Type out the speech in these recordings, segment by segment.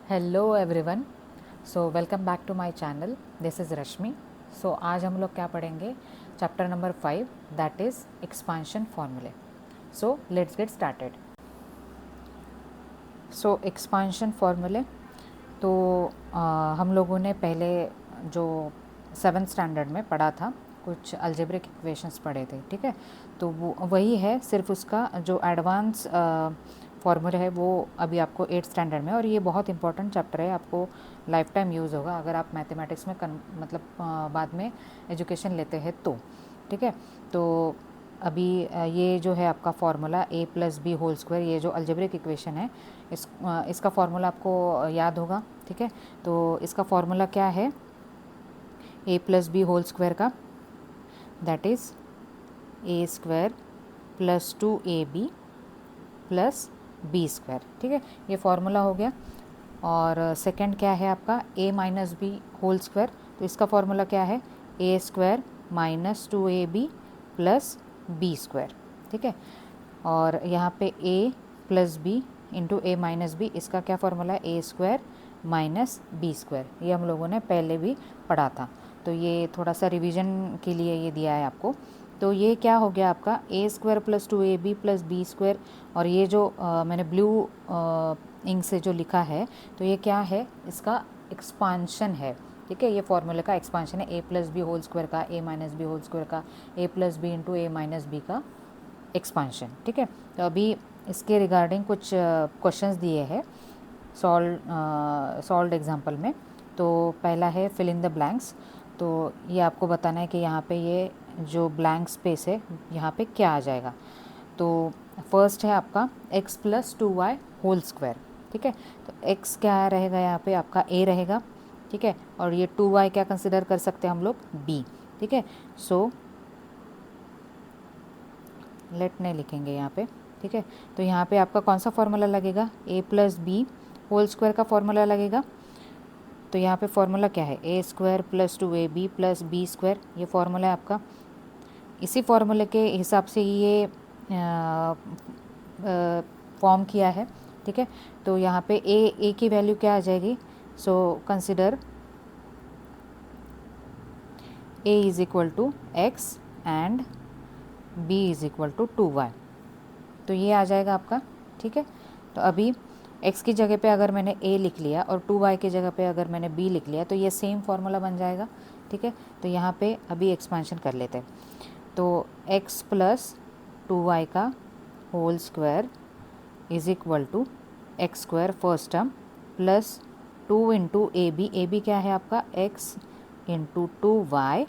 Hello everyone. So welcome back to my channel. This is Rashmi. So आज हम लोग क्या पढ़ेंगे, chapter number 5, that is expansion formulae. So let's get started. So expansion formulae तो हम लोगों ने पहले जो 7th स्टैंडर्ड में पढ़ा था, कुछ अलजेब्रिक इक्वेशंस पढ़े थे, ठीक है। तो वो वही है, सिर्फ उसका जो एडवांस फॉर्मूला है वो अभी आपको 8th स्टैंडर्ड में, और ये बहुत इंपॉर्टेंट चैप्टर है, आपको लाइफ टाइम यूज़ होगा अगर आप मैथमेटिक्स में मतलब बाद में एजुकेशन लेते हैं तो, ठीक है। तो अभी ये जो है आपका formula a plus B whole square, ये जो अलजेब्रिक इक्वेशन है, इसका फार्मूला आपको याद होगा, ठीक है। तो इसका फार्मूला क्या है, a plus B whole square का, that is A square plus 2ab plus B square, ठीक है। ये फार्मूला हो गया। और सेकंड क्या है आपका, a minus B whole square, तो इसका फार्मूला क्या है, ए square minus 2ab plus B square, ठीक है। और यहाँ पे a plus B into A minus B, इसका क्या फार्मूला है, ए स्क्वायर माइनस बी स्क्वायर, ये हम लोगों ने पहले भी पढ़ा था। तो ये थोड़ा सा रिवीजन के लिए ये दिया है आपको। तो ये क्या हो गया आपका, A square plus 2ab plus B square, और ये जो मैंने ब्लू इंक से जो लिखा है, तो ये क्या है, इसका एक्सपांशन है, ठीक है। ये फॉर्मूले का एक्सपांशन है, ए प्लस बी होल स्क्वायर का, ए माइनस बी होल स्क्वायर का, ए प्लस बी इंटू ए माइनस बी का एक्सपांशन, ठीक है। तो अभी इसके रिगार्डिंग कुछ क्वेश्चंस दिए हैं सॉल्व एग्जाम्पल में। तो पहला है फिल इन द ब्लैंक्स। तो ये आपको बताना है कि यहाँ पे ये जो ब्लैंक स्पेस है यहाँ पे क्या आ जाएगा। तो फर्स्ट है आपका x plus 2y whole square, ठीक है। तो x क्या रहेगा, यहाँ पे आपका a रहेगा, ठीक है। और ये 2y क्या कंसिडर कर सकते हैं हम लोग, b, ठीक है। सो लेट नहीं लिखेंगे यहाँ पे, ठीक है। तो यहाँ पे आपका कौन सा फॉर्मूला लगेगा, a plus B whole square का फॉर्मूला लगेगा। तो यहाँ पे फॉर्मूला क्या है, ए square plus 2ab plus B square, ये फॉर्मूला है आपका। इसी फॉर्मूले के हिसाब से ये फॉर्म किया है, ठीक है। तो यहाँ पे ए की वैल्यू क्या आ जाएगी, so consider a is equal to x and b is equal to 2y, तो ये आ जाएगा आपका, ठीक है। तो अभी x की जगह पे अगर मैंने a लिख लिया और 2y की जगह पे अगर मैंने b लिख लिया, तो ये सेम फार्मूला बन जाएगा, ठीक है। तो यहाँ पे अभी एक्सपेंशन कर लेते हैं। तो x प्लस 2y का whole square is equal to x square first term plus 2 into a b क्या है आपका, x into 2y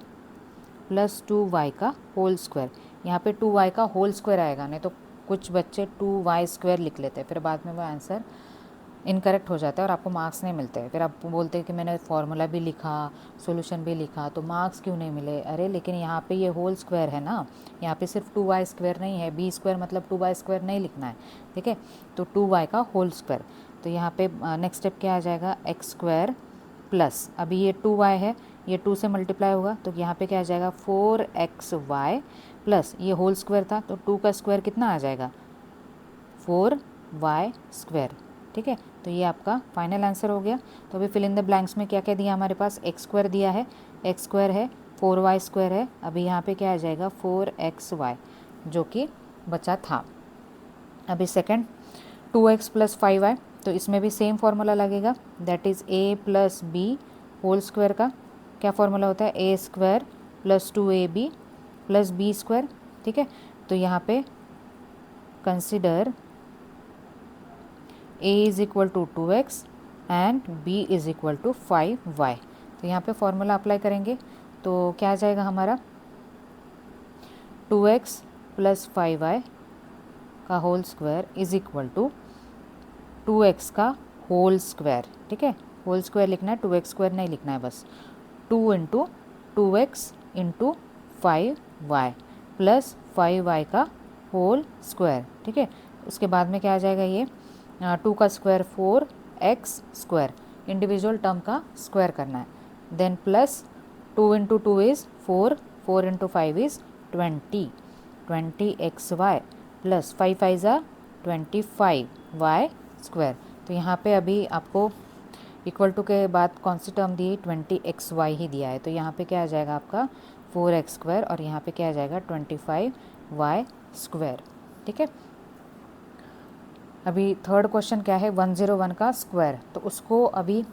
plus 2y का होल स्क्वायर। यहाँ पे 2y का होल स्क्वायर आएगा, नहीं तो कुछ बच्चे 2y स्क्वायर लिख लेते हैं, फिर बाद में वो आंसर इनकरेक्ट हो जाता है और आपको मार्क्स नहीं मिलते हैं। फिर आप बोलते हैं कि मैंने फार्मूला भी लिखा, सॉल्यूशन भी लिखा, तो मार्क्स क्यों नहीं मिले। अरे लेकिन यहाँ पे ये होल स्क्वायर है ना, यहाँ पे सिर्फ 2y स्क्वायर नहीं है, b स्क्वायर मतलब 2y स्क्वायर नहीं लिखना है, ठीक है। तो 2y का होल स्क्वायर, तो यहाँ पे नेक्स्ट स्टेप क्या आ जाएगा, एक्स स्क्वायर प्लस, अभी ये 2y है, ये 2 से मल्टीप्लाई होगा, तो यहाँ पे क्या आ जाएगा 4xy प्लस ये होल स्क्वायर था, तो 2 का स्क्वायर कितना आ जाएगा, 4y स्क्वायर, ठीक है। तो ये आपका फाइनल आंसर हो गया। तो अभी फिल इन द ब्लैंक्स में क्या क्या दिया हमारे पास, एक्स स्क्वायर दिया है, एक्स स्क्वायर है, 4y स्क्वायर है, अभी यहाँ पे क्या आ जाएगा 4xy जो कि बचा था। अभी सेकंड 2x प्लस 5y, तो इसमें भी सेम फार्मूला लगेगा, that is a plus B whole square का क्या फार्मूला होता है, ए square plus 2ab plus B square, ठीक है। तो यहाँ पे consider a is equal to 2x and b is equal to 5y। तो यहाँ पे फॉर्मूला अप्लाई करेंगे तो क्या आ जाएगा हमारा, 2x प्लस 5y का whole square is equal to 2x का होल स्क्वायर, ठीक है। होल स्क्वायर लिखना है, 2x स्क्वायर नहीं लिखना है, बस 2 into 2x into 5y plus 5y का होल स्क्वायर, ठीक है। उसके बाद में क्या आ जाएगा, ये 2 का square 4x square, individual term का स्क्वायर करना है, then plus 2 into 2 is 4, 4 into 5 is 20xy plus 5 5 ज़ा 25y स्क्वायर। तो यहाँ पे अभी आपको इक्वल टू के बाद कौन सी टर्म दी, 20xy ही दिया है, तो यहाँ पे क्या आ जाएगा आपका 4x² और यहाँ पे क्या आ जाएगा 25y²। ठीक है, अभी थर्ड क्वेश्चन क्या है, 101 का स्क्वायर, तो उसको अभी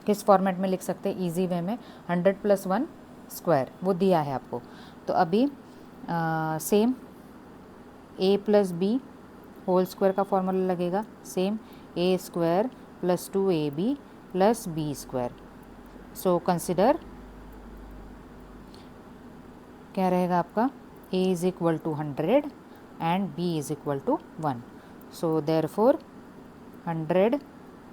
किस फॉर्मेट में लिख सकते हैं ईजी वे में, 100 + 1 स्क्वायर वो दिया है आपको। तो अभी same a + b whole square का फॉर्मूला लगेगा, same a² + 2ab + b²। So consider क्या रहेगा आपका, a = 100 and b = 1। So therefore 100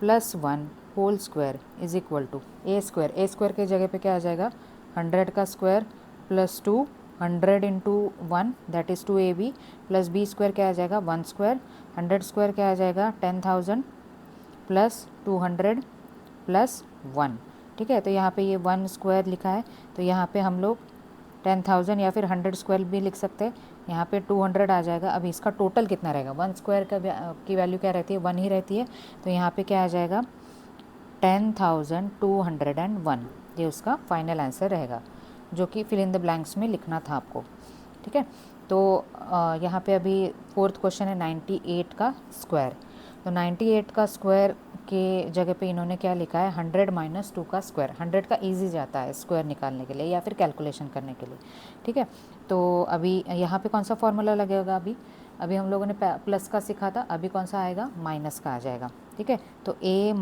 + 1 whole square is equal to a² के जगह पे क्या आ जाएगा, 100 का square + 2 100 × 1 that is 2ab + b² क्या आ जाएगा 1², 100² क्या आ जाएगा 10,000 + 200 + 1। ठीक है, तो यहाँ पे ये 1² लिखा है, तो यहाँ पे हम लोग 10,000 या फिर 100² भी लिख सकते हैं, यहाँ पे 200 आ जाएगा। अभी इसका टोटल कितना रहेगा, 1² की वैल्यू क्या रहती है 1 ही रहती है, तो यहाँ पे क्या आ जाएगा 10,201, ये उसका फाइनल आंसर रहेगा, जो कि फिल इन द ब्लैंक्स में लिखना था आपको। ठीक है, तो यहाँ पे अभी फोर्थ क्वेश्चन है 98 का स्क्वायर। तो 98 का स्क्वायर के जगह पे इन्होंने क्या लिखा है, 100 - 2 का स्क्वायर। 100 का इजी जाता है स्क्वायर निकालने के लिए या फिर कैलकुलेशन करने के लिए। ठीक है, तो अभी यहाँ पे कौन सा फॉर्मूला लगेगा, अभी हम लोगों ने प्लस का सीखा था, अभी कौन सा आएगा, माइनस का आ जाएगा। ठीक है, तो a -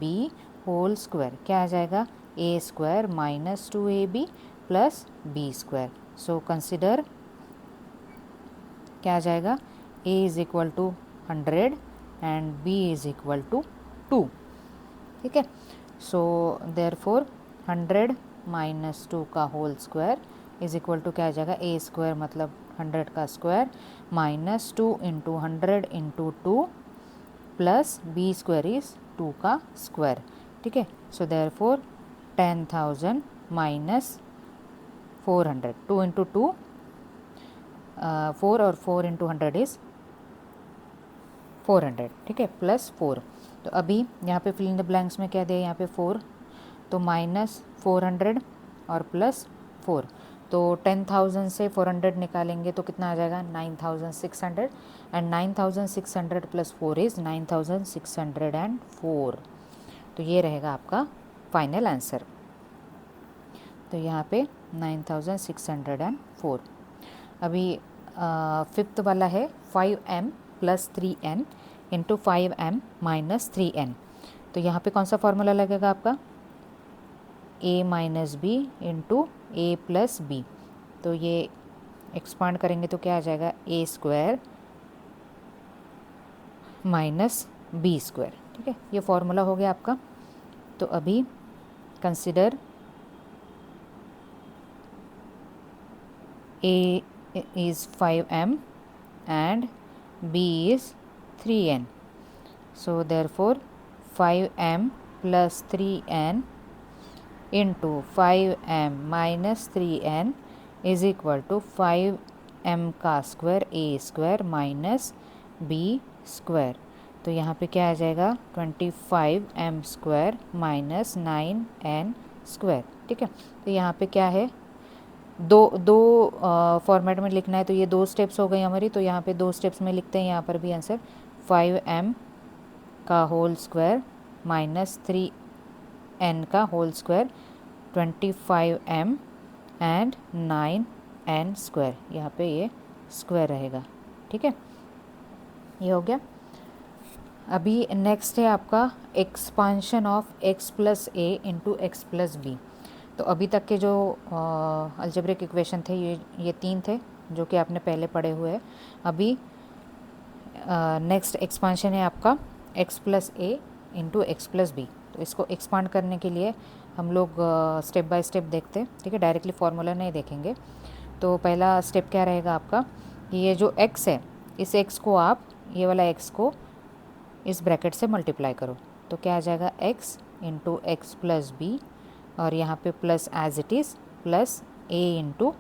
b होल स्क्वायर क्या आ जाएगा, a² - 2ab + b²। So consider क्या आ जाएगा, a = 100 एंड b = 2। ठीक है, सो देयरफॉर 100 - 2 का whole square is equal to क्या आ जाएगा, a² मतलब 100 का स्क्वायर -2 × 100 × 2 प्लस b² इज 2 का स्क्वायर। ठीक है, सो देयरफॉर 10,000 - 400, 2 × 2 4 और 4 × 100 इज़ 400। ठीक है, +4। तो अभी यहाँ पे फिल इन द ब्लैंक्स में क्या दिया, यहाँ पे 4, तो -400 और +4, तो 10,000 से 400 निकालेंगे तो कितना आ जाएगा 9,600 एंड 9,600 + 4 इज़ 9,604। तो ये रहेगा आपका फाइनल आंसर। तो यहाँ पे 9,604। अभी फिफ्थ वाला है 5m + 3n × 5m - 3n। तो यहाँ पे कौन सा फॉर्मूला लगेगा आपका, a - b × a + b। तो ये एक्सपांड करेंगे तो क्या आ जाएगा, a² - b²। ठीक है, ये फॉर्मूला हो गया आपका। तो अभी consider a is 5m and b is 3n. So therefore 5m + 3n into 5m - 3n is equal to 5m का स्क्वायर a² - b²। तो यहाँ पे क्या आ जाएगा 25m² - 9n²। ठीक है, तो यहाँ पे क्या है, दो फॉर्मेट में लिखना है, तो ये 2 स्टेप्स हो गई हमारी, तो यहाँ पे 2 स्टेप्स में लिखते हैं। यहाँ पर भी आंसर 5m का होल स्क्वायर -3n का whole square 25m and 9n², यहाँ पे ये स्क्वायर रहेगा। ठीक है, ये हो गया। अभी नेक्स्ट है आपका expansion of x + a × x + b। तो अभी तक के जो अलजेब्रिक इक्वेशन थे ये 3 थे जो कि आपने पहले पढ़े हुए हैं। अभी नेक्स्ट एक्सपांशन है आपका x + a × x + b। तो इसको एक्सपांड करने के लिए हम लोग स्टेप बाय स्टेप देखते हैं। ठीक है, डायरेक्टली फार्मूला नहीं देखेंगे। तो पहला स्टेप क्या रहेगा आपका कि ये जो x है, इस x को आप ये वाला x को इस ब्रैकेट से मल्टीप्लाई करो, तो क्या आ जाएगा x × x + b और यहाँ पे plus as it is plus a ×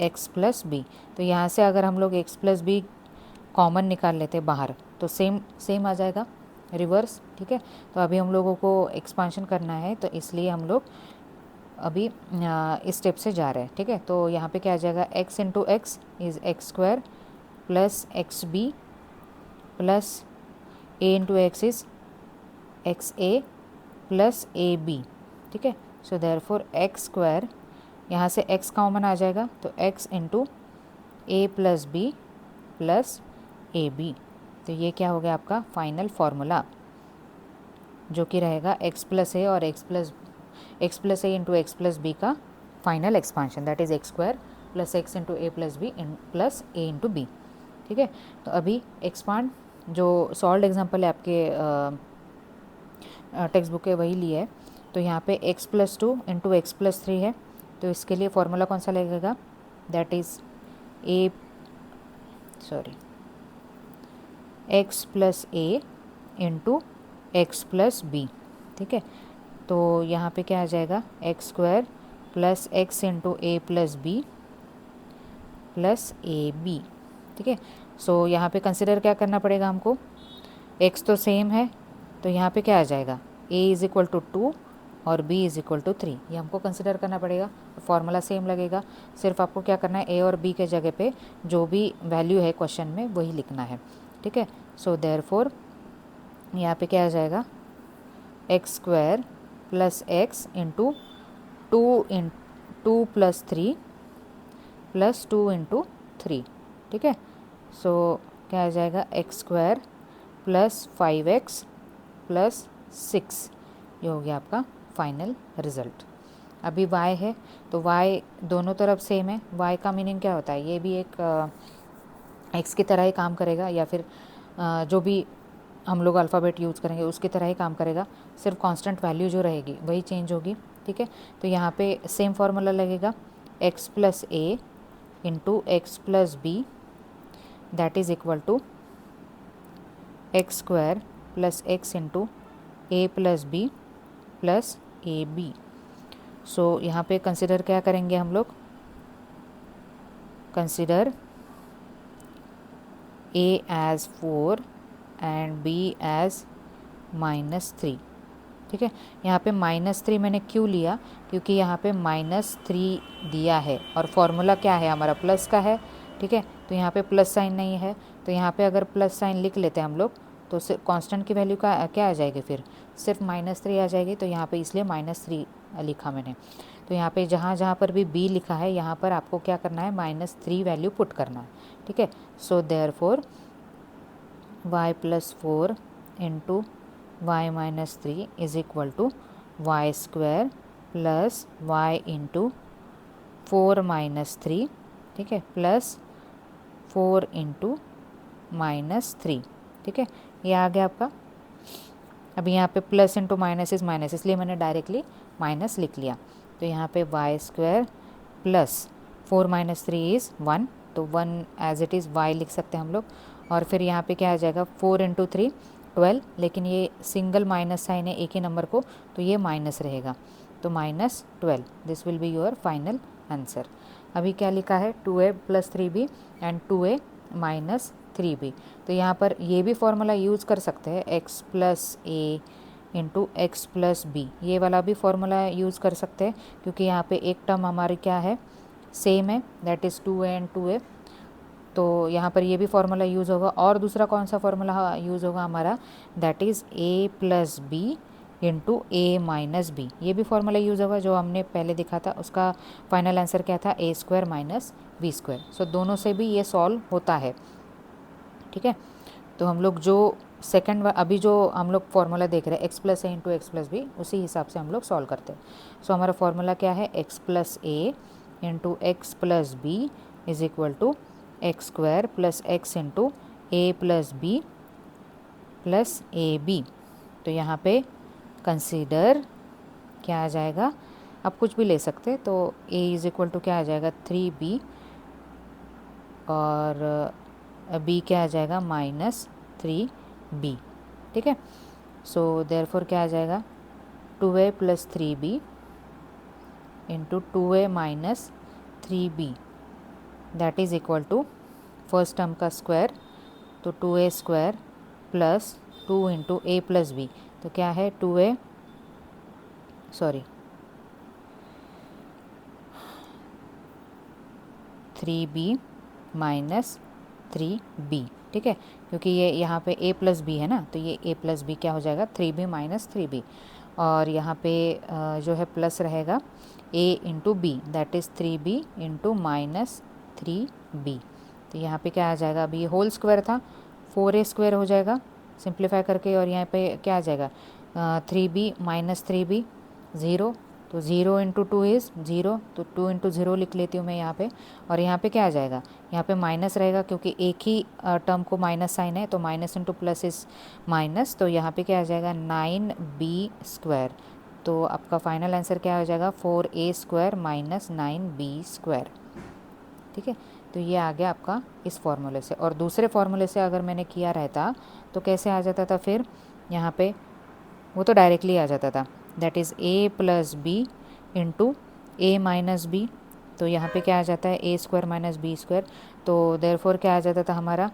x + b। तो यहाँ से अगर हम लोग x + b कॉमन निकाल लेते बाहर तो सेम आ जाएगा। रिवर्स, ठीक है। तो अभी हम लोगों को एक्सपांशन करना है, तो इसलिए हम लोग अभी इस स्टेप से जा रहे हैं, ठीक है। तो यहाँ पे क्या आ जाएगा, x into x is x square plus x b plus a into x is x a plus A b, ठीक है। सो देयरफॉर एक्स स्क्वायर, यहाँ से x कॉमन आ जाएगा, तो x इंटू ए प्लस बी प्लस ए बी। तो ये क्या हो गया आपका फाइनल फार्मूला, जो कि रहेगा x प्लस ए और x प्लस ए इंटू एक्स प्लस बी का final expansion, that is x square plus x into A plus B plus A into b, ठीक है। तो अभी एक्सपांड जो सॉल्व एग्जाम्पल है आपके टेक्स्ट बुक है वही लिए है। तो यहाँ पे x plus two into x plus three है, तो इसके लिए फॉर्मूला कौन सा लगेगा, that is x plus A into x plus b, ठीक है। तो यहाँ पे क्या आ जाएगा, x square plus x into ए प्लस बी प्लस ए बी, ठीक है। सो यहाँ पे कंसिडर क्या करना पड़ेगा हमको, x तो सेम है, तो यहाँ पे क्या आ जाएगा, a इज़ इक्वल टू 2 और b इज़ इक्वल टू 3, ये हमको कंसिडर करना पड़ेगा। फॉर्मूला सेम लगेगा, सिर्फ आपको क्या करना है, a और b के जगह पे जो भी वैल्यू है क्वेश्चन में वही लिखना है, ठीक है। सो देयरफॉर यहाँ पे क्या आ जाएगा, x square plus x into two plus three plus 2 into 3, ठीक है। सो क्या आ जाएगा, x square plus 5x plus 6, ये हो गया आपका फाइनल रिज़ल्ट। अभी y है, तो y दोनों तरफ सेम है। y का मीनिंग क्या होता है, ये भी एक x की तरह ही काम करेगा, या फिर जो भी हम लोग अल्फ़ाबेट यूज़ करेंगे उसकी तरह ही काम करेगा, सिर्फ कांस्टेंट वैल्यू जो रहेगी वही चेंज होगी, ठीक है। तो यहाँ पे सेम फार्मूला लगेगा, x plus A into x plus B that is equal to x square plus x into A plus B plus A B. So यहाँ पे कंसिडर क्या करेंगे हम लोग, consider a as 4 and b as -3, ठीक है। यहाँ पे -3 मैंने क्यों लिया, क्योंकि यहाँ पे -3 दिया है और फॉर्मूला क्या है हमारा प्लस का है, ठीक है। तो यहाँ पे प्लस साइन नहीं है, तो यहाँ पे अगर प्लस साइन लिख लेते हैं हम लोग, तो कांस्टेंट की वैल्यू का क्या आ जाएगी, फिर सिर्फ -3 आ जाएगी। तो यहाँ पे इसलिए -3 लिखा मैंने। तो यहाँ पे जहाँ जहाँ पर भी b लिखा है, यहाँ पर आपको क्या करना है, -3 वैल्यू पुट करना है, ठीक है। सो therefore y plus 4 into y minus 3 is equal to y square plus y into 4 minus 3, ठीक है, प्लस 4 इंटू -3, ठीक है। ये आ गया आपका। अभी यहाँ पे plus into minus is minus, इसलिए मैंने डायरेक्टली माइनस लिख लिया। तो यहाँ पे y square plus 4 minus 3 is 1, तो 1 एज इट इज़ y लिख सकते हैं हम लोग। और फिर यहाँ पे क्या आ जाएगा, 4 इंटू 3 12, लेकिन ये सिंगल माइनस साइन है एक ही नंबर को, तो ये माइनस रहेगा, तो -12, this will be your final answer. अभी क्या लिखा है, 2a plus 3b and 2a minus 3b। तो यहाँ पर ये भी फॉर्मूला यूज़ कर सकते हैं, x प्लस ए इंटू एक्स प्लस बी, ये वाला भी फॉर्मूला यूज़ कर सकते हैं, क्योंकि यहाँ पे एक टर्म हमारी क्या है, सेम है, that is 2a and 2a। तो यहाँ पर ये भी फार्मूला यूज़ होगा। और दूसरा कौन सा फार्मूला यूज़ होगा हमारा, that is a plus B into A minus b, ये भी फार्मूला यूज़ होगा जो हमने पहले दिखा था। उसका फाइनल आंसर क्या था, a square minus B square. So दोनों से भी ये सॉल्व होता है, ठीक है। तो हम लोग जो सेकंड अभी जो हम लोग फार्मूला देख रहे हैं, एक्स प्लस ए इंटू एक्स प्लस बी, उसी हिसाब से हम लोग सॉल्व करते हैं। सो हमारा फार्मूला क्या है, x plus A into x plus b is equal to x square plus x into A plus B plus A b. तो यहाँ पे कंसीडर क्या आ जाएगा, आप कुछ भी ले सकते हैं। तो a इज़ इक्वल टू क्या आ जाएगा, 3b, और b क्या आ जाएगा, -3b, ठीक है। सो देयरफॉर क्या आ जाएगा, 2a plus 3b into 2a minus 3b that is equal to first term का स्क्वायर, तो 2a स्क्वायर प्लस 2 इंटू ए प्लस बी, तो क्या है 2a, sorry 3b minus 3b, ठीक है, क्योंकि ये यहाँ पे a प्लस बी है ना, तो ये a प्लस बी क्या हो जाएगा 3b माइनस 3b, और यहाँ पे जो है प्लस रहेगा a into B, that is 3b into minus 3b। तो यहाँ पे क्या आ जाएगा, अभी ये होल स्क्वायर था, 4a स्क्वायर हो जाएगा सिंप्लीफाई करके, और यहाँ पे क्या आ जाएगा 3b माइनस 3b 0, तो 0 इंटू 2 इज़ 0, तो 2 इंटू 0 लिख लेती हूँ मैं यहाँ पे, और यहाँ पे क्या आ जाएगा, यहाँ पे माइनस रहेगा क्योंकि एक ही टर्म को माइनस साइन है, तो minus into plus is minus, तो यहाँ पे क्या आ जाएगा 9b स्क्वायर। तो आपका फाइनल आंसर क्या हो जाएगा 4a square minus 9b square, ठीक है। तो ये आ गया आपका इस फॉर्मूले से, और दूसरे फॉर्मूले से अगर मैंने किया रहता तो कैसे आ जाता था फिर, यहाँ पे वो तो डायरेक्टली आ जाता था, that is a plus B into A minus b, तो यहाँ पे क्या आ जाता है ए स्क्वायर माइनस बी स्क्वायर, तो देयरफॉर क्या आ जाता था हमारा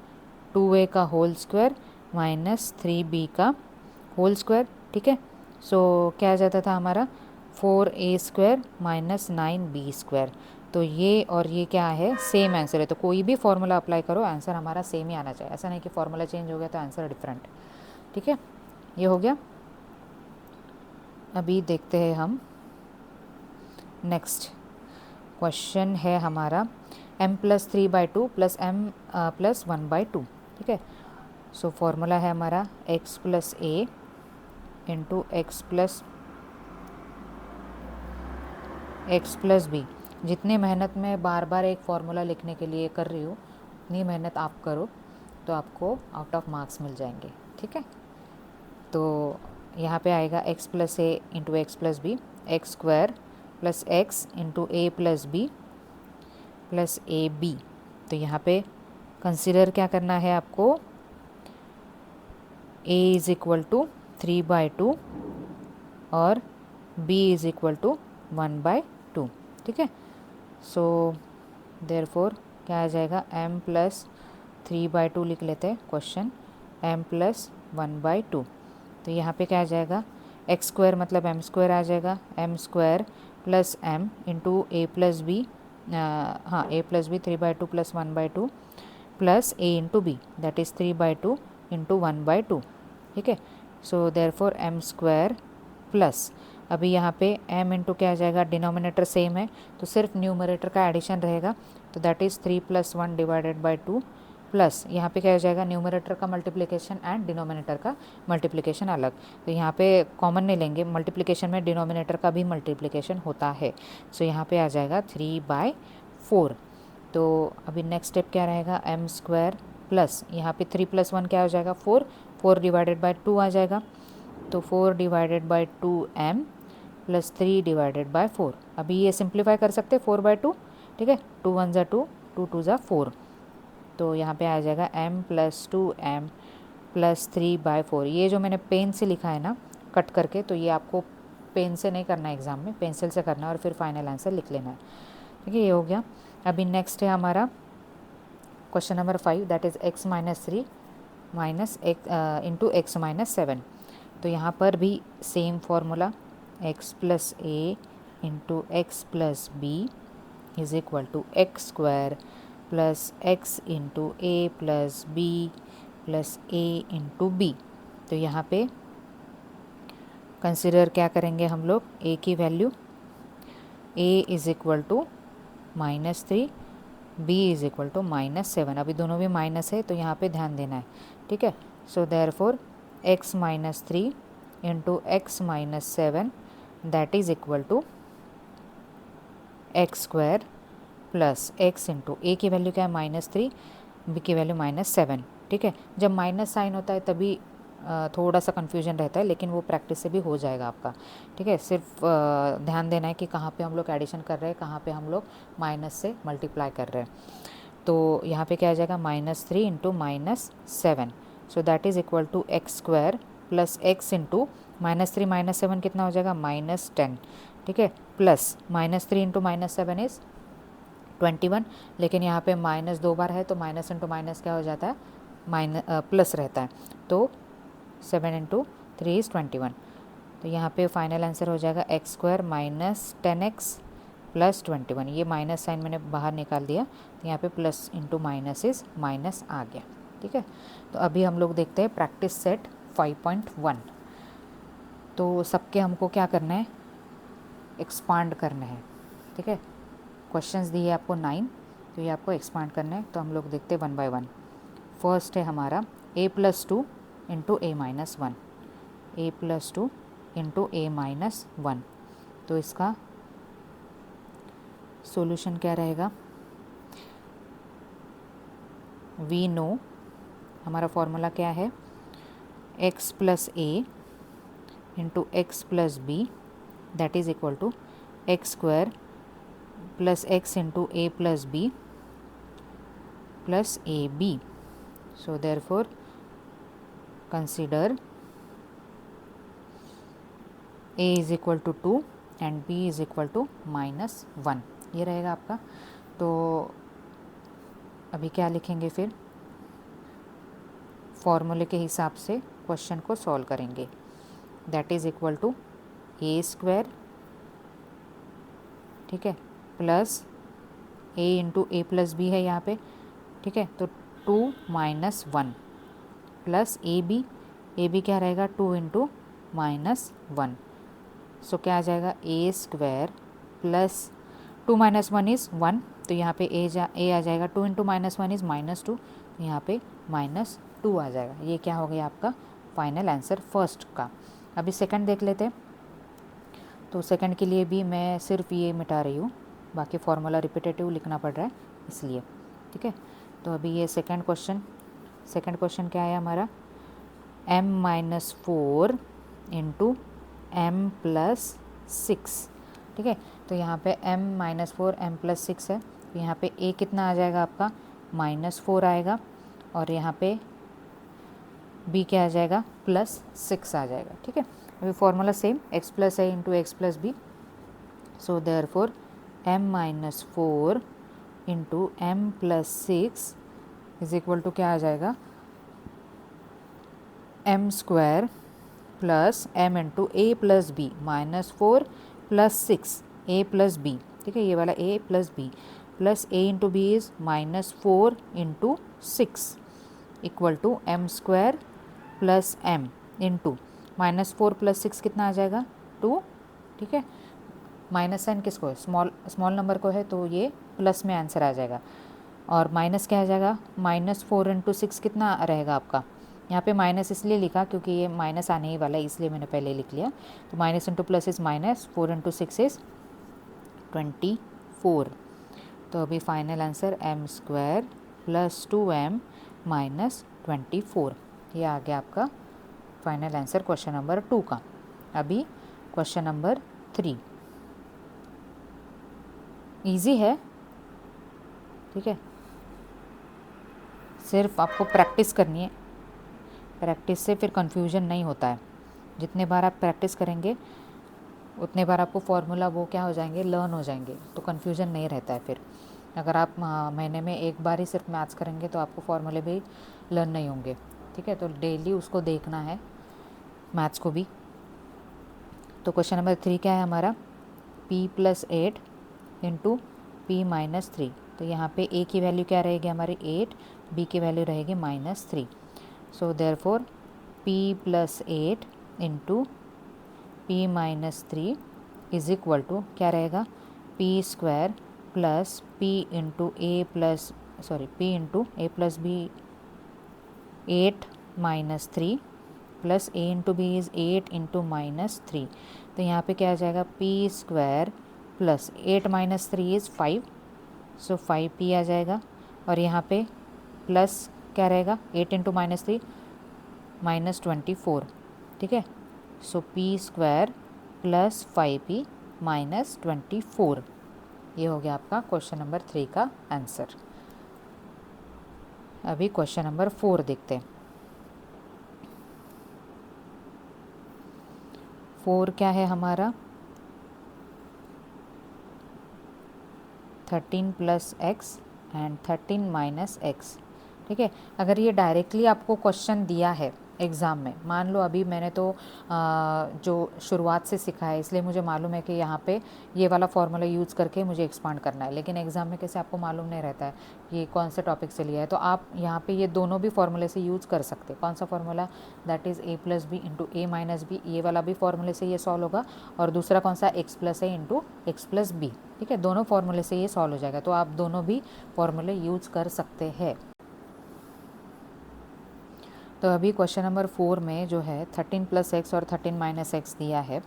2a का होल स्क्वायर माइनस 3b का होल स्क्वायर, ठीक है। सो क्या आ जाता था हमारा 4a square minus 9b square. तो ये और ये क्या है, सेम आंसर है, तो कोई भी फॉर्मूला अप्लाई करो आंसर हमारा सेम ही आना चाहिए, ऐसा नहीं कि फॉर्मूला चेंज हो गया तो आंसर डिफरेंट, ठीक है। ये हो गया। अभी देखते हैं हम नेक्स्ट क्वेश्चन है हमारा m plus 3/2 plus m plus 1/2, ठीक है। सो फॉर्मूला है हमारा x प्लस ए इंटू एक्स प्लस बी। जितनी मेहनत मैं बार बार एक फार्मूला लिखने के लिए कर रही हूँ, उतनी मेहनत आप करो तो आपको आउट ऑफ मार्क्स मिल जाएंगे, ठीक है। तो यहाँ पे आएगा x प्लस ए into x plus b, x square plus x into ए प्लस बी प्लस ए बी। तो यहाँ पे कंसिडर क्या करना है आपको, a इज़ इक्वल टू 3/2 और b इज़ इक्वल टू 1/2, ठीक है। सो देयरफॉर क्या आ जाएगा m प्लस 3/2 लिख लेते हैं क्वेश्चन, m प्लस 1/2। तो यहाँ पे क्या आ जाएगा एक्स स्क्वायर मतलब m स्क्वायर आ जाएगा, m square plus m into ए प्लस बी, हाँ a प्लस बी 3/2 प्लस 1/2 प्लस a into B, that is 3/2 into 1/2, ठीक है। सो देयरफॉर m स्क्वायर प्लस, अभी यहाँ पे m इंटू क्या आ जाएगा, डिनोमिनेटर सेम है तो सिर्फ न्यूमरेटर का एडिशन रहेगा, तो that is 3 + 1 divided by 2 plus यहाँ पे क्या हो जाएगा, न्यूमरेटर का मल्टीप्लिकेशन एंड डिनोमिनेटर का मल्टीप्लिकेशन अलग, तो यहाँ पे कॉमन नहीं लेंगे, मल्टीप्लिकेशन में डिनोमिनेटर का भी मल्टीप्लिकेशन होता है। सो यहाँ पे आ जाएगा 3/4। तो अभी नेक्स्ट स्टेप क्या रहेगा, m स्क्वायर प्लस यहाँ पे 3 + 1 क्या हो जाएगा 4, 4 डिवाइडेड बाई 2 आ जाएगा, तो 4 divided by 2m plus 3 divided by 4। अभी ये सिंप्लीफाई कर सकते हैं 4/2, ठीक है, 2 × 1 = 2, 2 × 2 = 4, तो यहाँ पे आ जाएगा m प्लस 2m प्लस 3/4। ये जो मैंने पेन से लिखा है ना कट करके, तो ये आपको पेन से नहीं करना है एग्ज़ाम में, पेंसिल से करना है और फिर फाइनल आंसर लिख लेना है, ठीक है। ये हो गया। अभी नेक्स्ट है हमारा question number 5, that is x - 3 minus x into x - 7। तो यहाँ पर भी same formula x plus A into x plus b is equal to x square plus x into A plus B plus A into b. तो यहाँ पे consider क्या करेंगे हम लोग, a की value, a is equal to -3, b is equal to -7। अभी दोनों भी माइनस है तो यहाँ पे ध्यान देना है, ठीक है। सो therefore x - 3 into X - 7 that is equal to x square plus x into A की वैल्यू क्या है -3, बी की वैल्यू -7, ठीक है। जब माइनस साइन होता है तभी थोड़ा सा कन्फ्यूजन रहता है, लेकिन वो प्रैक्टिस से भी हो जाएगा आपका, ठीक है। सिर्फ ध्यान देना है कि कहाँ पे हम लोग एडिशन कर रहे हैं, कहाँ पे हम लोग माइनस से मल्टीप्लाई कर रहे हैं। तो यहाँ पे क्या आ जाएगा -3 into -7, so that is equal to x square plus x into -3 - 7 कितना हो जाएगा -10, ठीक है, प्लस -3 इंटू -7 इज़ 21, लेकिन यहाँ पे माइनस 2 बार है तो माइनस इंटू माइनस क्या हो जाता है प्लस रहता है, तो 7 इंटू 3 इज़ 21। तो यहाँ पे फाइनल आंसर हो जाएगा x square minus 10x plus 21। ये माइनस साइन मैंने बाहर निकाल दिया, तो यहाँ पे plus into minus is minus आ गया। ठीक है, तो अभी हम लोग देखते हैं प्रैक्टिस सेट 5.1। तो सबके हमको क्या करना है, एक्सपांड करना है। ठीक है, क्वेश्चंस दिए आपको 9, तो ये आपको एक्सपांड करना है। तो हम लोग देखते हैं 1 बाय 1। फर्स्ट है हमारा a+2 into a-1, a+2 into a-1। तो इसका सॉल्यूशन क्या रहेगा, वी नो हमारा फॉर्मूला क्या है, x plus a into x plus B that is equal to x square plus x into a plus b plus A B. So therefore consider a is equal to 2 and b is equal to -1, ये रहेगा आपका। तो अभी क्या लिखेंगे, फिर फॉर्मूले के हिसाब से क्वेश्चन को सॉल्व करेंगे। That is equal to a square, ठीक है, plus a into A plus b है यहाँ पे। ठीक है, तो 2 - 1 प्लस ए बी क्या रहेगा, 2 इंटू -1। सो क्या आ जाएगा, ए स्क्वायर प्लस 2 - 1 इज़ 1, तो यहाँ पे ए आ जाएगा 2 इंटू -1 इज़ -2, तो यहाँ पे -2 आ जाएगा। ये क्या हो गया आपका फाइनल आंसर फर्स्ट का। अभी सेकंड देख लेते हैं। तो सेकंड के लिए भी मैं सिर्फ ये मिटा रही हूँ, बाकी फार्मूला रिपीटेटिव लिखना पड़ रहा है इसलिए। ठीक है, तो अभी ये सेकंड क्वेश्चन क्या है हमारा, m-4 इंटू m प्लस 6। ठीक है, तो यहाँ पे m-4 m प्लस 6 है, तो यहाँ पे a कितना आ जाएगा आपका -4 आएगा, और यहाँ पे b क्या आ जाएगा +6 आ जाएगा। ठीक है, अभी formula same, x plus a into x plus b. So therefore m-4 into m plus 6 is equal to क्या आ जाएगा, m square plus m into A plus b -4 plus 6 a plus b. ठीक है, ये वाला a plus B plus a into b is -4 into 6 equal to m square plus m into -4 plus 6 कितना आ जाएगा 2। ठीक है, माइनस साइन किसको है, स्मॉल नंबर को है, तो ये प्लस में आंसर आ जाएगा। और माइनस क्या आ जाएगा, -4 इंटू 6 कितना रहेगा आपका, यहाँ पे माइनस इसलिए लिखा क्योंकि ये माइनस आने ही वाला है, इसलिए मैंने पहले लिख लिया। तो minus into plus is minus, 4 into 6 is 24। तो अभी final answer m square plus 2m minus 24, ये आ गया आपका फाइनल आंसर क्वेश्चन नंबर 2 का। अभी क्वेश्चन नंबर 3 इजी है। ठीक है, सिर्फ आपको प्रैक्टिस करनी है, प्रैक्टिस से फिर कन्फ्यूजन नहीं होता है। जितने बार आप प्रैक्टिस करेंगे उतने बार आपको फार्मूला वो क्या हो जाएंगे, लर्न हो जाएंगे, तो कन्फ्यूजन नहीं रहता है फिर। अगर आप महीने में एक बार ही सिर्फ मैथ्स करेंगे तो आपको फार्मूले भी लर्न नहीं होंगे। ठीक है, तो डेली उसको देखना है मैथ्स को भी। तो क्वेश्चन नंबर 3 क्या है हमारा, p plus 8 into p minus 3। तो यहाँ पे a की वैल्यू क्या रहेगी हमारी 8, b की वैल्यू रहेगी -3। So therefore p plus 8 into p minus 3 is equal to क्या रहेगा, p square plus p into A plus b 8 minus 3 plus a into b is 8 into -3। तो यहाँ पे क्या आ जाएगा, p square plus 8 minus 3 is 5, so 5p आ जाएगा। और यहाँ पे प्लस क्या रहेगा, 8 इंटू -3 -24। ठीक है, सो p स्क्वायर प्लस 5p -24, ये हो गया आपका क्वेश्चन नंबर 3 का आंसर। अभी क्वेश्चन नंबर 4 देखते हैं। 4 क्या है हमारा, 13 plus x and 13 minus x. ठीक है, अगर ये डायरेक्टली आपको क्वेश्चन दिया है एग्ज़ाम में। मान लो अभी मैंने तो जो शुरुआत से सीखा है इसलिए मुझे मालूम है कि यहाँ पे ये वाला फार्मूला यूज़ करके मुझे एक्सपांड करना है, लेकिन एग्ज़ाम में कैसे आपको मालूम नहीं रहता है ये कौन से टॉपिक से लिया है। तो आप यहाँ पे ये दोनों भी फार्मूले से यूज़ कर सकते हैं। कौन सा formula? That is a plus B into A minus b, ये वाला भी फार्मूले से ये सॉल्व होगा। और दूसरा कौन सा? x प्लस ए इंटू एक्स प्लस बी। ठीक है, दोनों फार्मूले से ये सॉल्व हो जाएगा। तो आप दोनों भी फार्मूले यूज़ कर सकते हैं। तो अभी क्वेश्चन नंबर 4 में जो है 13 प्लस एक्स और 13 माइनस एक्स दिया है।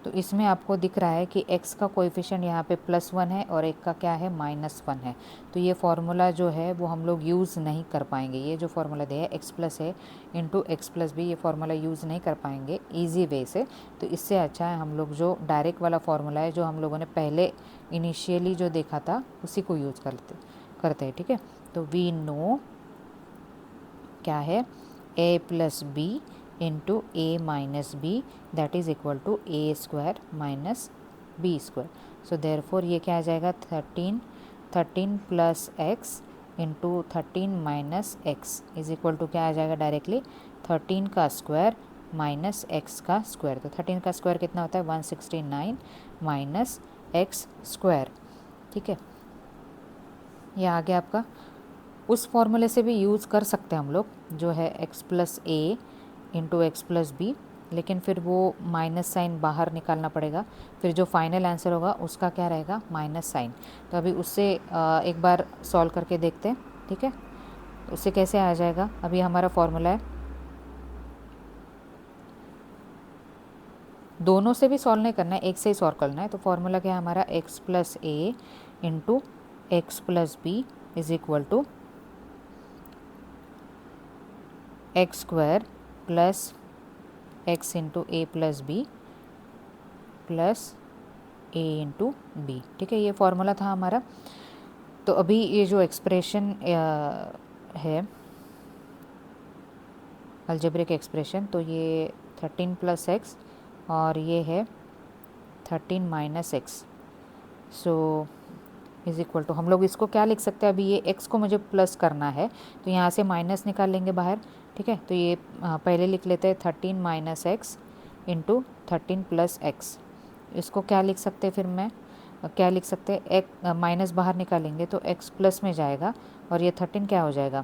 तो इसमें आपको दिख रहा है कि x का कोएफिशिएंट यहाँ पे +1 है और एक का क्या है? -1 है। तो ये फार्मूला जो है वो हम लोग यूज़ नहीं कर पाएंगे। ये जो फार्मूला दिया है x प्लस ए इंटू एक्स प्लस बी, ये फार्मूला यूज़ नहीं कर पाएंगे ईजी वे से। तो इससे अच्छा है हम लोग जो डायरेक्ट वाला फार्मूला है जो हम लोगों ने पहले इनिशियली जो देखा था उसी को यूज़ करते हैं। ठीक है, तो वी नो क्या है? a plus B into A minus b that is equal to a square minus B square. So therefore ये क्या आ जाएगा? 13 plus x into 13 minus x is equal to क्या आ जाएगा? डायरेक्टली 13 का स्क्वायर माइनस एक्स का स्क्वायर। तो 13 का स्क्वायर कितना होता है? 169 माइनस एक्स स्क्वायर। ठीक है, ये आ गया आपका। उस फॉर्मूले से भी यूज़ कर सकते हैं हम लोग, जो है x प्लस ए इंटू एक्स प्लस बी, लेकिन फिर वो माइनस साइन बाहर निकालना पड़ेगा। फिर जो फाइनल आंसर होगा उसका क्या रहेगा? Minus sign. तो अभी उससे एक बार सॉल्व करके देखते हैं। ठीक है, तो उससे कैसे आ जाएगा? अभी हमारा फॉर्मूला है, दोनों से भी सॉल्व नहीं करना है, एक से ही सॉल्व करना है। तो फॉर्मूला क्या है हमारा? x plus A into x plus b is equal to x square plus x into A plus B plus A into b. ठीक है, ये फॉर्मूला था हमारा। तो अभी ये जो एक्सप्रेशन है अलजेब्रिक एक्सप्रेशन, तो ये 13 प्लस एक्स और ये है 13 minus x, so is equal to, हम लोग इसको क्या लिख सकते हैं? अभी ये x को मुझे प्लस करना है तो यहाँ से माइनस निकाल लेंगे बाहर। ठीक है, तो ये पहले लिख लेते हैं 13 minus x into 13 plus x. इसको क्या लिख सकते हैं? फिर मैं क्या लिख सकते हैं? एक माइनस बाहर निकालेंगे तो x प्लस में जाएगा और ये 13 क्या हो जाएगा?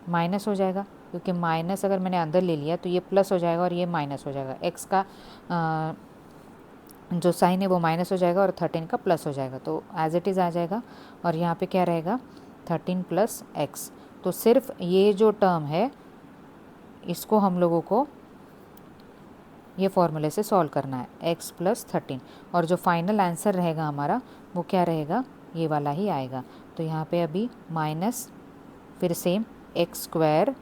माइनस हो जाएगा, क्योंकि माइनस अगर मैंने अंदर ले लिया तो ये प्लस हो जाएगा और ये माइनस हो जाएगा। x का जो साइन है वो माइनस हो जाएगा और 13 का प्लस हो जाएगा, तो एज इट इज़ आ जाएगा। और यहाँ पे क्या रहेगा? 13 प्लस एक्स। तो सिर्फ ये जो टर्म है इसको हम लोगों को ये फॉर्मूले से सॉल्व करना है, x प्लस 13। और जो फाइनल आंसर रहेगा हमारा वो क्या रहेगा? ये वाला ही आएगा। तो यहाँ पे अभी माइनस, फिर same X square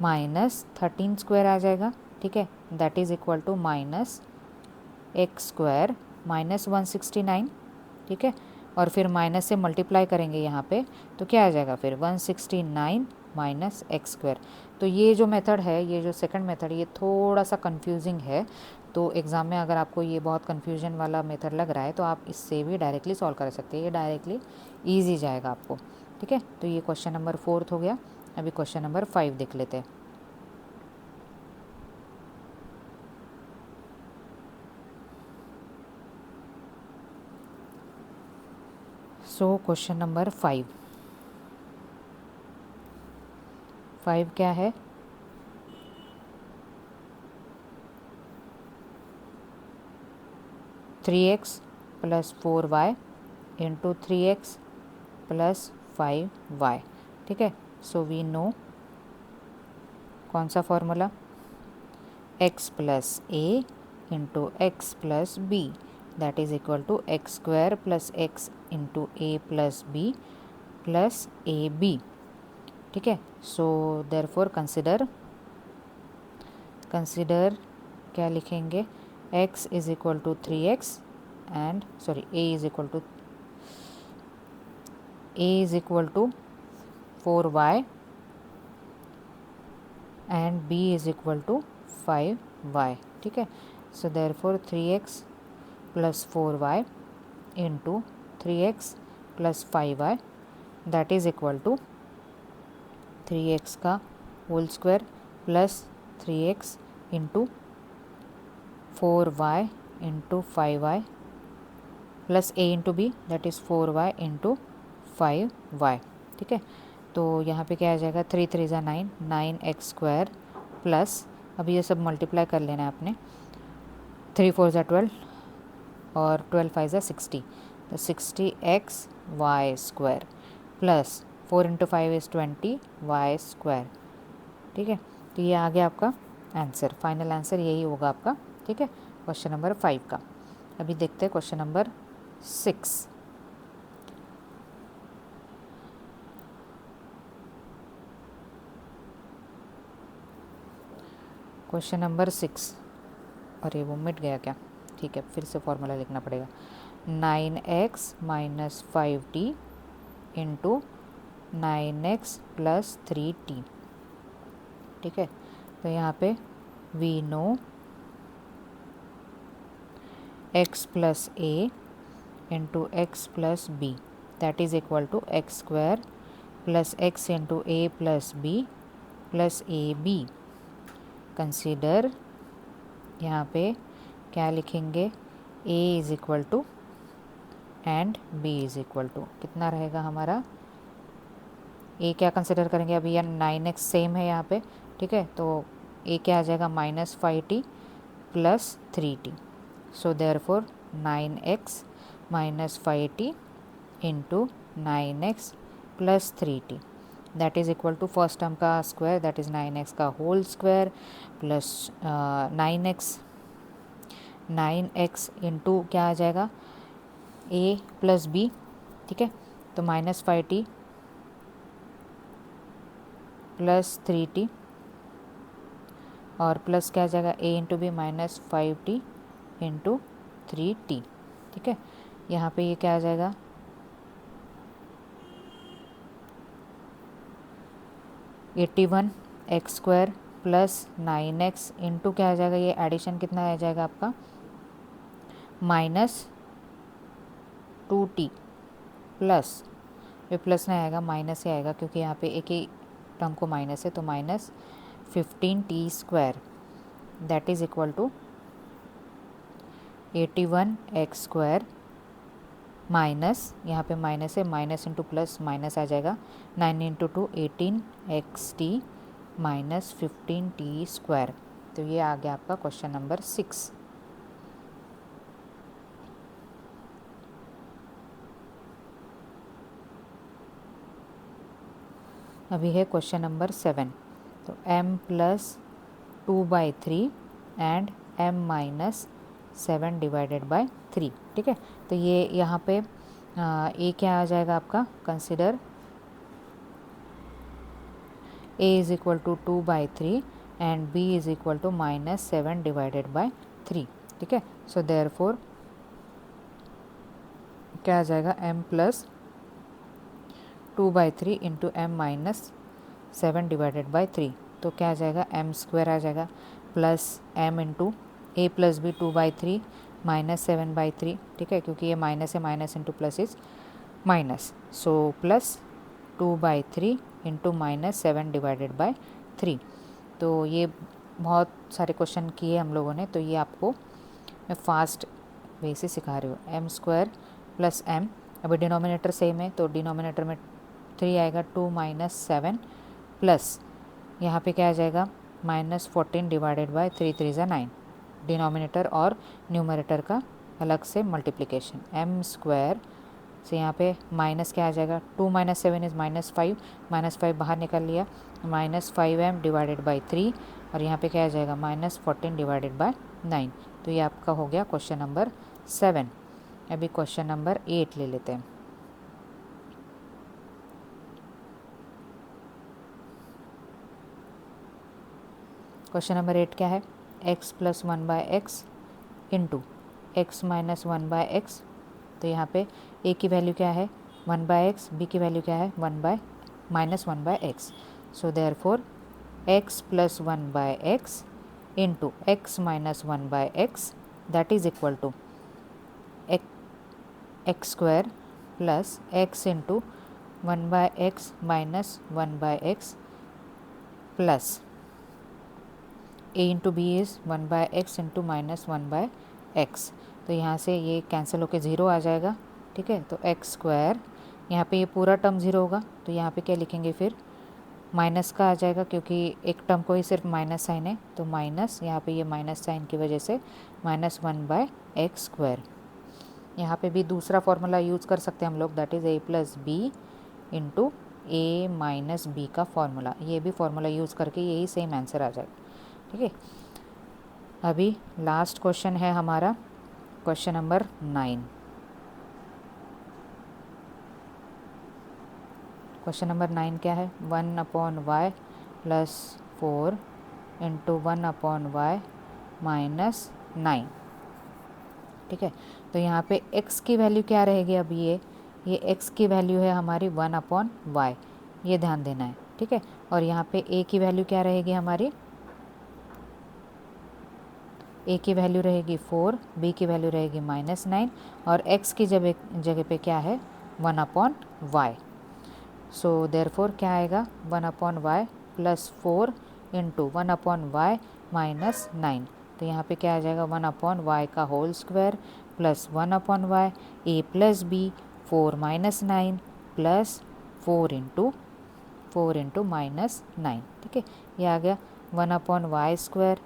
minus 13 square आ जाएगा। ठीक है, that is equal to minus X square minus 169। ठीक है, और फिर माइनस से मल्टीप्लाई करेंगे यहाँ पे तो क्या आ जाएगा? फिर 169 माइनस एक्स स्क्वायर। तो ये जो मेथड है, ये जो सेकंड मेथड, ये थोड़ा सा कंफ्यूजिंग है। तो एग्ज़ाम में अगर आपको ये बहुत कंफ्यूजन वाला मेथड लग रहा है तो आप इससे भी डायरेक्टली सॉल्व कर सकते हैं, ये डायरेक्टली ईजी जाएगा आपको। ठीक है, तो ये क्वेश्चन नंबर 4 हो गया। अभी क्वेश्चन नंबर 5 देख लेते हैं। सो क्वेश्चन नंबर 5 क्या है? Three x plus 4y into 3x plus 5y। ठीक है, सो वी नो कौन सा formula? x plus A into x plus B that is equal to x square plus x into A plus B plus A b. ठीक है, सो therefore consider क्या लिखेंगे? x is equal to 3x एंड a is equal to 4y एंड b is equal to 5y। ठीक है, so therefore 3x plus 4y into 3x plus 5y that is equal to 3x का whole square plus 3x into 4y into 5y plus a into B that is 4y into 5y। ठीक है, तो यहाँ पे क्या आ जाएगा, 3 3 ज़ा 9, 9x स्क्वायर प्लस, अब ये सब मल्टीप्लाई कर लेना है आपने, 3 4 ज़ा 12 और 12 5 ज़ा 60, तो 60x y square plus 4 into 5 is 20 y square. ठीक है, तो ये आ गया आपका आंसर, फाइनल आंसर यही होगा आपका। ठीक है, क्वेश्चन नंबर 5 का। अभी देखते हैं क्वेश्चन नंबर 6। क्वेश्चन नंबर 6, अरे वो मिट गया क्या, ठीक है फिर से फॉर्मूला लिखना पड़ेगा, 9x minus 5t into 9x plus 3t। ठीक है, तो यहाँ पे we know x plus a into x plus B that is equal to x square plus x into A plus B plus A b. Consider, यहाँ पे क्या लिखेंगे, a is equal to and b is equal to कितना रहेगा हमारा, a क्या consider करेंगे, अभी यार 9x सेम है यहाँ पे। ठीक है, तो a क्या आ जाएगा, minus 5t plus 3t, so therefore 9x minus 5t into 9x plus 3t that is equal to first term का स्क्वायर दैट इज़ 9x का whole square plus 9x into क्या आ जाएगा, a प्लस b। ठीक है, तो minus 5t plus 3t और plus क्या आ जाएगा, a into b minus 5t into 3t। ठीक है, यहाँ पे ये क्या आ जाएगा, eighty one x square plus 9x into क्या आ जाएगा, ये एडिशन कितना आ जाएगा आपका, माइनस 2t प्लस, ये प्लस नहीं आएगा माइनस ही आएगा क्योंकि यहाँ पे एक ही टर्म को माइनस है, तो minus 15t square that is equal to 81x square minus, यहाँ पे माइनस है, माइनस इंटू प्लस माइनस आ जाएगा, 9 into 2 18xt minus 15t square. तो ये आ गया आपका क्वेश्चन नंबर 6। अभी है क्वेश्चन नंबर 7, तो m plus 2/3 and m minus 7 divided by 3। ठीक है, तो ये यहाँ पे a क्या आ जाएगा आपका, consider a is equal to 2/3 and b is equal to minus 7 divided by 3। ठीक है, सो देयरफॉर क्या आ जाएगा, m plus 2/3 into m minus 7 divided by 3, तो क्या आ जाएगा, m स्क्वायर आ जाएगा plus m into a plus b 2/3 minus 7/3। ठीक है, क्योंकि ये माइनस है, minus into plus is minus, so plus 2/3 into minus 7 divided by 3। तो ये बहुत सारे क्वेश्चन किए हम लोगों ने, तो ये आपको मैं फास्ट वे से सिखा रही हूँ। m स्क्वायर प्लस m, अभी डिनोमिनेटर सेम है तो डिनोमिनेटर में 3 आएगा, 2 माइनस 7 प्लस यहाँ पे क्या आ जाएगा, माइनस 14 डिवाइडेड बाय 3 3 ज़ा 9, डिनोमिनेटर और न्यूमरेटर का अलग से मल्टीप्लिकेशन, m स्क्वायर से यहाँ पे माइनस क्या आ जाएगा, 2 माइनस 7 इज़ माइनस 5 बाहर निकल लिया, माइनस 5m डिवाइडेड बाई 3 और यहाँ पे क्या आ जाएगा, माइनस 14 डिवाइडेड बाय 9। तो ये आपका हो गया क्वेश्चन नंबर 7। अभी क्वेश्चन नंबर 8 ले लेते हैं। क्वेश्चन नंबर 8 क्या है, x plus 1/x into x minus 1/x। तो यहाँ पे a की वैल्यू क्या है, 1/x, b की वैल्यू क्या है, minus 1/x। So therefore x plus 1/x into x minus 1/x that is equal to x square plus x into 1/x minus 1/x plus A into b is 1/x into minus 1/x। तो यहाँ से ये cancel होके 0 आ जाएगा, ठीक है। तो x square, यहाँ पे ये पूरा टर्म 0 होगा, तो यहाँ पे क्या लिखेंगे फिर, माइनस का आ जाएगा, क्योंकि एक टर्म को ही सिर्फ माइनस साइन है, तो माइनस, यहाँ पे ये माइनस साइन की वजह से -1/x²। यहाँ पे भी दूसरा फॉर्मूला यूज़ कर सकते हैं हम लोग, that is a + b into a - b का फॉर्मूला। ये भी फॉर्मूला यूज़ करके यही सेम आंसर आ जाएगा, ठीक है। अभी लास्ट क्वेश्चन है हमारा, क्वेश्चन नंबर 9। क्वेश्चन नंबर 9 क्या है, 1/y + 4 इंटू 1/y - 9, ठीक है। तो यहाँ पे x की वैल्यू क्या रहेगी, अब ये x की वैल्यू है हमारी 1/y, ये ध्यान देना है, ठीक है। और यहाँ पे a की वैल्यू क्या रहेगी हमारी, a की वैल्यू रहेगी 4, b की वैल्यू रहेगी -9, और x की जगह पे क्या है, 1/y। सो देयरफॉर क्या आएगा, 1/y + 4 इंटू 1/y - 9। तो यहाँ पे क्या आ जाएगा, 1/y का whole square plus 1/y, a + b 4 - 9 plus 4 into -9, ठीक है। ये आ गया 1/y²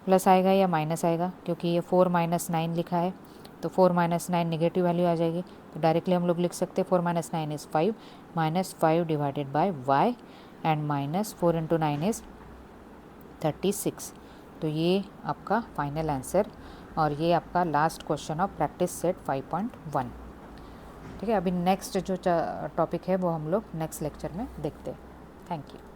प्लस आएगा या माइनस आएगा, क्योंकि ये 4 - 9 लिखा है, तो 4 - 9 नेगेटिव वैल्यू आ जाएगी, तो डायरेक्टली हम लोग लिख सकते हैं 4 - 9 is 5, -5 divided by y, and -4 into 9 is 36। तो ये आपका फाइनल आंसर, और ये आपका last question of practice set 5.1, ठीक है। अभी नेक्स्ट जो टॉपिक है वो हम लोग नेक्स्ट लेक्चर में देखते हैं। Thank you.